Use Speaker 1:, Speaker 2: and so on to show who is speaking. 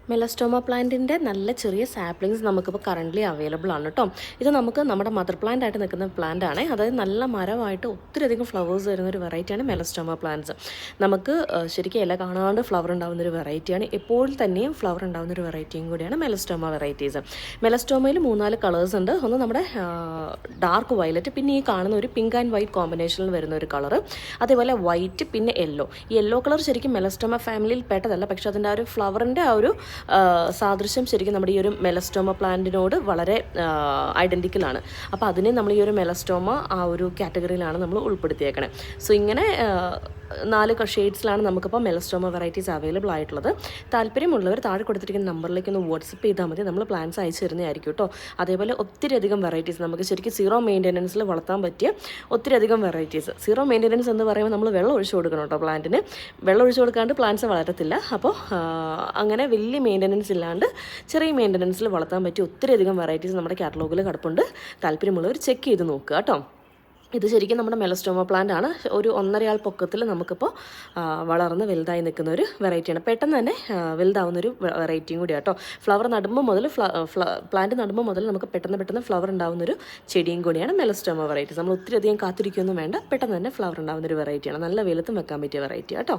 Speaker 1: Melastoma പ്ലാന്റിൻ്റെ നല്ല ചെറിയ സാപ്ലിങ്സ് നമുക്കിപ്പോൾ കറൻ്റ്ലി അവൈലബിൾ ആണ് കേട്ടോ. ഇത് നമുക്ക് നമ്മുടെ മദർ പ്ലാന്റ് ആയിട്ട് നിൽക്കുന്ന പ്ലാന്റ് ആണ്. അതായത് നല്ല മരമായിട്ട് ഒത്തിരിയധികം ഫ്ലവേഴ്സ് വരുന്ന ഒരു വെറൈറ്റിയാണ് മെലസ്റ്റോമ പ്ലാന്റ്സ്. നമുക്ക് ശരിക്കും ഇല കാണാണ്ട് ഫ്ലവർ ഉണ്ടാകുന്നൊരു വെറൈറ്റിയാണ്. എപ്പോഴും തന്നെയും ഫ്ലവർ ഉണ്ടാകുന്നൊരു വെറൈറ്റിയും കൂടിയാണ് മെലസ്റ്റോമ വെറൈറ്റീസ്. മെലസ്റ്റോമയിൽ 3-4 കളേഴ്സ് ഉണ്ട്. ഒന്ന് നമ്മുടെ ഡാർക്ക് വയലറ്റ്, പിന്നെ ഈ കാണുന്ന ഒരു പിങ്ക് ആൻഡ് വൈറ്റ് കോമ്പിനേഷനിൽ വരുന്ന ഒരു കളർ, അതേപോലെ വൈറ്റ്, പിന്നെ യെല്ലോ. ഈ യെല്ലോ കളർ ശരിക്കും മെലസ്റ്റോമ ഫാമിലിയിൽ പെട്ടതല്ല, പക്ഷേ അതിൻ്റെ ആ ഒരു ഫ്ലവറിൻ്റെ ആ ഒരു സാദൃശ്യം ശരിക്കും നമ്മുടെ ഈ ഒരു മെലസ്റ്റോമ പ്ലാന്റിനോട് വളരെ ഐഡൻറ്റിക്കലാണ്. അപ്പോൾ അതിനെ നമ്മൾ ഈ ഒരു മെലസ്റ്റോമ ആ ഒരു കാറ്റഗറിയിലാണ് നമ്മൾ ഉൾപ്പെടുത്തിയേക്കണേ. സോ ഇങ്ങനെ 4 ഷെയ്ഡ്സിലാണ് നമുക്കിപ്പോൾ മെലസ്റ്റോമ വെറൈറ്റീസ് അവൈലബിൾ ആയിട്ടുള്ളത്. താല്പര്യമുള്ളവർ താഴെ കൊടുത്തിരിക്കുന്ന നമ്പറിലേക്ക് ഒന്ന് വാട്സപ്പ് ചെയ്താൽ മതി. നമ്മൾ പ്ലാൻസ് അയച്ചു തരുന്നതായിരിക്കും കേട്ടോ. അതേപോലെ ഒത്തിരിയധികം വെറൈറ്റീസ് നമുക്ക് ശരിക്കും സീറോ മെയിൻ്റെനൻസിൽ വളർത്താൻ പറ്റിയ ഒത്തിരിയധികം വെറൈറ്റീസ്. സീറോ മെയിൻ്റെനൻസ് എന്ന് പറയുമ്പോൾ നമ്മൾ വെള്ളം ഒഴിച്ചു കൊടുക്കണം കേട്ടോ. പ്ലാന്റിന് വെള്ളം ഒഴിച്ചു കൊടുക്കാണ്ട് പ്ലാന്റ്സ് വളരത്തില്ല. അപ്പോൾ അങ്ങനെ വലിയ മെയിൻ്റെനൻസ് ഇല്ലാണ്ട് ചെറിയ മെയിൻ്റെനൻസിൽ വളർത്താൻ പറ്റിയ ഒത്തിരിയധികം വെറൈറ്റീസ് നമ്മുടെ കാറ്റലോഗിൽ കിടപ്പുണ്ട്. താല്പര്യമുള്ളവർ ചെക്ക് ചെയ്ത് നോക്കുക കേട്ടോ. ഇത് ശരിക്കും നമ്മുടെ മെലസ്റ്റോമ പ്ലാന്റ് ആണ്. ഒരു 1.5 ആൾ പൊക്കത്തിൽ നമുക്കിപ്പോൾ വളർന്ന് വലുതായി നിൽക്കുന്ന ഒരു വെറൈറ്റിയാണ്. പെട്ടെന്ന് തന്നെ വലുതാവുന്നൊരു വെറൈറ്റിയും കൂടിയാണ് കേട്ടോ. ഫ്ലവർ നടുമ്പോൾ മുതൽ പ്ലാന്റ് നടുമ്പോൾ മുതൽ നമുക്ക് പെട്ടെന്ന് ഫ്ലവർ ഉണ്ടാകുന്നൊരു ചെടിയും കൂടിയാണ് മെലസ്റ്റോമ വെറൈറ്റീസ്. നമ്മൾ ഒത്തിരി അധികം കാത്തിരിക്കുകയൊന്നും വേണ്ട, പെട്ടെന്ന് തന്നെ ഫ്ലവർ ഉണ്ടാകുന്നൊരു വെറൈറ്റിയാണ്. നല്ല വെയിലത്തും വെക്കാൻ പറ്റിയ വെറൈറ്റി കേട്ടോ.